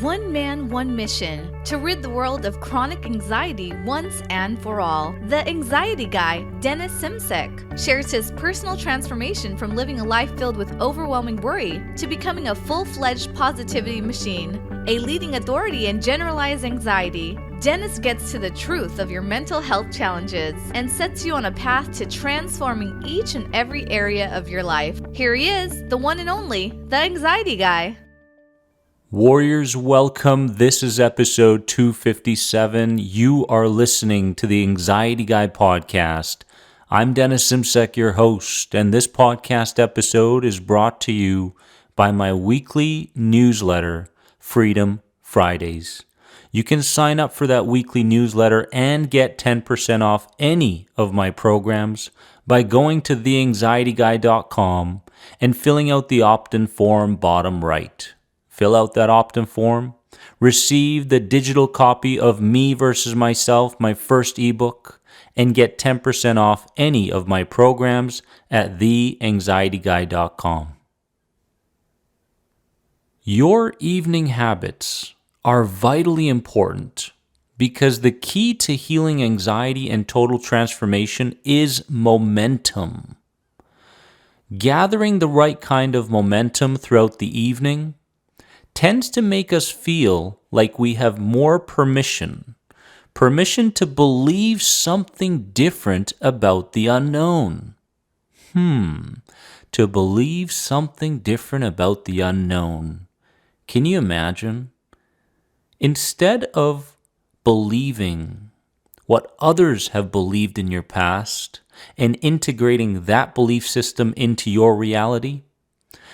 One man, one mission, to rid the world of chronic anxiety once and for all. The Anxiety Guy, Dennis Simsek, shares his personal transformation from living a life filled with overwhelming worry to becoming a full-fledged positivity machine, a leading authority in generalized anxiety. Dennis gets to the truth of your mental health challenges and sets you on a path to transforming each and every area of your life. Here he is, the one and only, the Anxiety Guy. Warriors, welcome. This is episode 257. You are listening to the Anxiety Guy podcast. I'm Dennis Simsek, your host, and this podcast episode is brought to you by my weekly newsletter, Freedom Fridays. You can sign up for that weekly newsletter and get 10% off any of my programs by going to theanxietyguy.com and filling out the opt-in form bottom right. Fill out that opt-in form, receive the digital copy of Me versus Myself, my first ebook, and get 10% off any of my programs at theanxietyguy.com. Your evening habits are vitally important because the key to healing anxiety and total transformation is momentum. Gathering the right kind of momentum throughout the evening tends to make us feel like we have more permission to believe something different about the unknown. To believe something different about the unknown. Can you imagine? Instead of believing what others have believed in your past and integrating that belief system into your reality,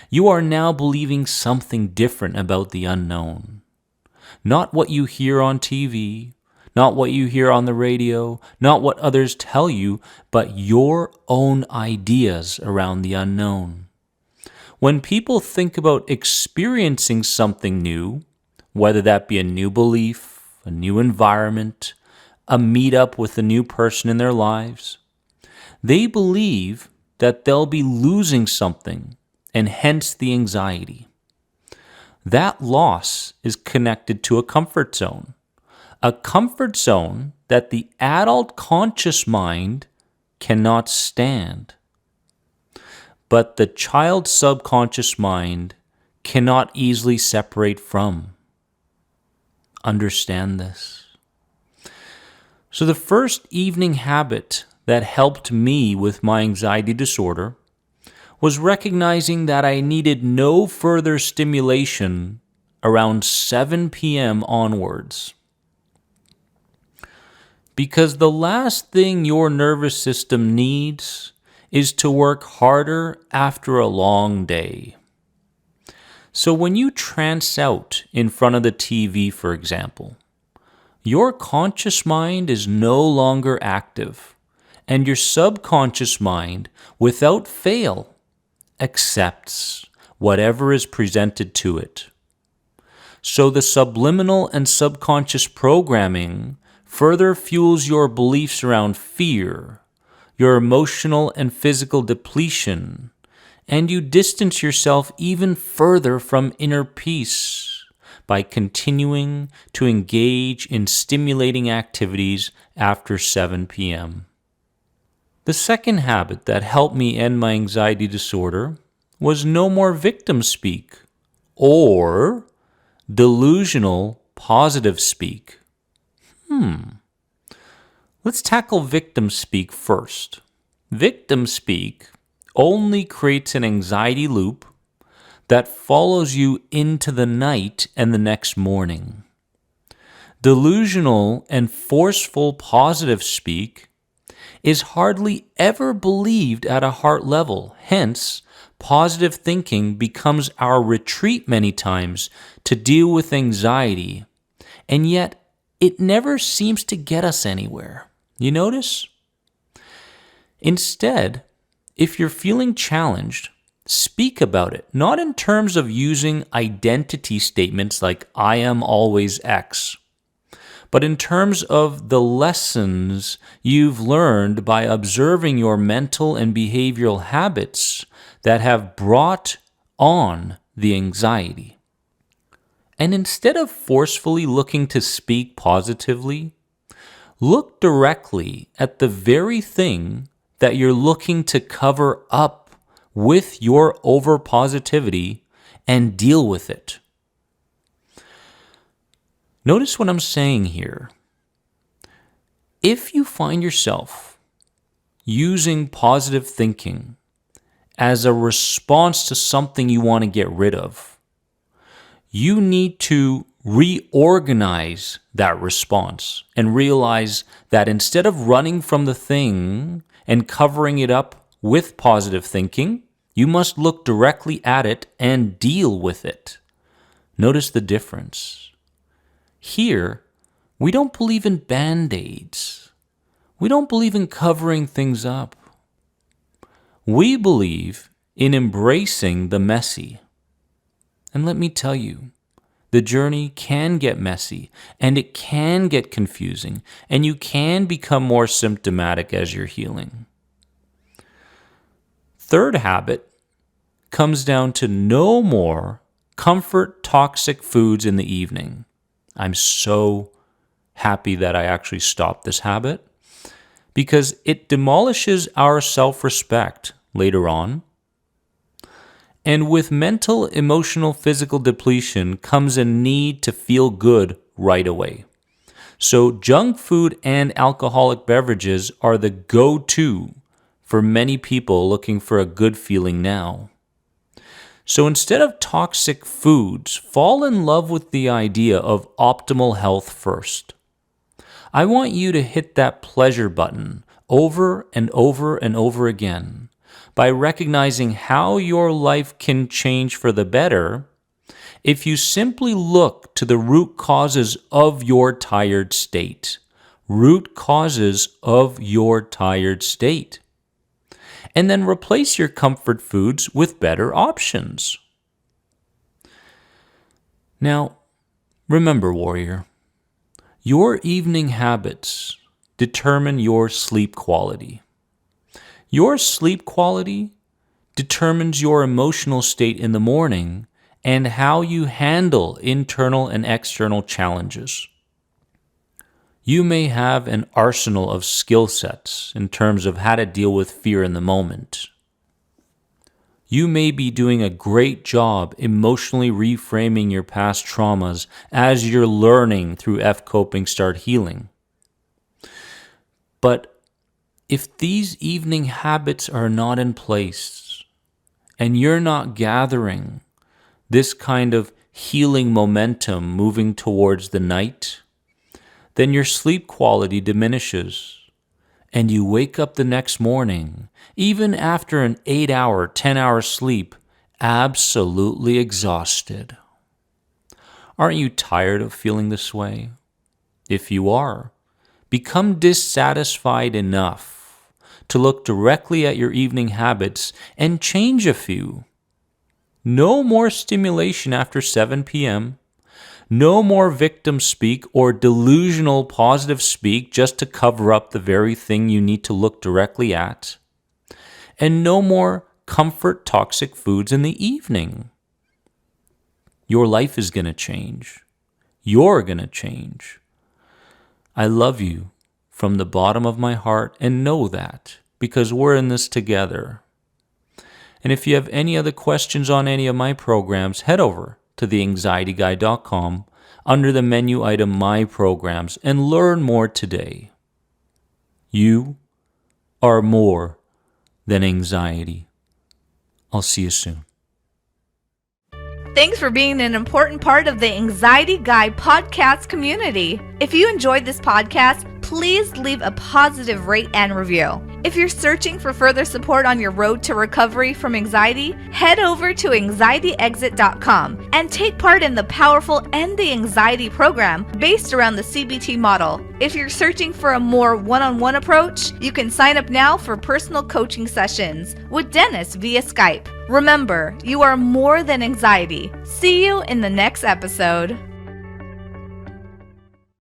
you are now believing something different about the unknown. Not what you hear on TV, not what you hear on the radio, not what others tell you, but your own ideas around the unknown. When people think about experiencing something new, whether that be a new belief, a new environment, a meetup with a new person in their lives, they believe that they'll be losing something, and hence the anxiety. That loss is connected to a comfort zone that the adult conscious mind cannot stand. But the child subconscious mind cannot easily separate from. Understand this. So the first evening habit that helped me with my anxiety disorder was recognizing that I needed no further stimulation around 7 p.m. onwards. Because the last thing your nervous system needs is to work harder after a long day. So when you trance out in front of the TV, for example, your conscious mind is no longer active, and your subconscious mind, without fail, accepts whatever is presented to it. So the subliminal and subconscious programming further fuels your beliefs around fear, your emotional and physical depletion, and you distance yourself even further from inner peace by continuing to engage in stimulating activities after 7 p.m. The second habit that helped me end my anxiety disorder was no more victim speak or delusional positive speak. Let's tackle victim speak first. Victim speak only creates an anxiety loop that follows you into the night and the next morning. Delusional and forceful positive speak is hardly ever believed at a heart level. Hence, positive thinking becomes our retreat many times to deal with anxiety, and yet it never seems to get us anywhere. You notice? Instead, if you're feeling challenged, speak about it, not in terms of using identity statements like I am always X, but in terms of the lessons you've learned by observing your mental and behavioral habits that have brought on the anxiety. And instead of forcefully looking to speak positively, look directly at the very thing that you're looking to cover up with your over-positivity and deal with it. Notice what I'm saying here. If you find yourself using positive thinking as a response to something you want to get rid of, you need to reorganize that response and realize that instead of running from the thing and covering it up with positive thinking, you must look directly at it and deal with it. Notice the difference. Here, we don't believe in band-aids. We don't believe in covering things up. We believe in embracing the messy. And let me tell you, the journey can get messy, and it can get confusing, and you can become more symptomatic as you're healing. Third habit comes down to no more comfort toxic foods in the evening. I'm so happy that I actually stopped this habit because it demolishes our self-respect later on. And with mental, emotional, physical depletion comes a need to feel good right away. So junk food and alcoholic beverages are the go-to for many people looking for a good feeling now. So instead of toxic foods, fall in love with the idea of optimal health first. I want you to hit that pleasure button over and over and over again by recognizing how your life can change for the better if you simply look to the root causes of your tired state. Root causes of your tired state. And then replace your comfort foods with better options. Now, remember, warrior, your evening habits determine your sleep quality. Your sleep quality determines your emotional state in the morning and how you handle internal and external challenges. You may have an arsenal of skill sets in terms of how to deal with fear in the moment. You may be doing a great job emotionally reframing your past traumas as you're learning through F-Coping Start Healing. But if these evening habits are not in place and you're not gathering this kind of healing momentum moving towards the night, then your sleep quality diminishes and you wake up the next morning, even after an 8-hour, 10-hour sleep, absolutely exhausted. Aren't you tired of feeling this way? If you are, become dissatisfied enough to look directly at your evening habits and change a few. No more stimulation after 7 p.m., no more victim speak or delusional positive speak just to cover up the very thing you need to look directly at, and no more comfort toxic foods in the evening. Your life is going to change. You're going to change. I love you from the bottom of my heart and know that because we're in this together. And if you have any other questions on any of my programs, head over to theanxietyguy.com under the menu item My Programs and learn more today. You are more than anxiety. I'll see you soon. Thanks for being an important part of the Anxiety Guy podcast community. If you enjoyed this podcast, please leave a positive rate and review. If you're searching for further support on your road to recovery from anxiety, head over to anxietyexit.com and take part in the powerful End the Anxiety program based around the CBT model. If you're searching for a more one-on-one approach, you can sign up now for personal coaching sessions with Dennis via Skype. Remember, you are more than anxiety. See you in the next episode.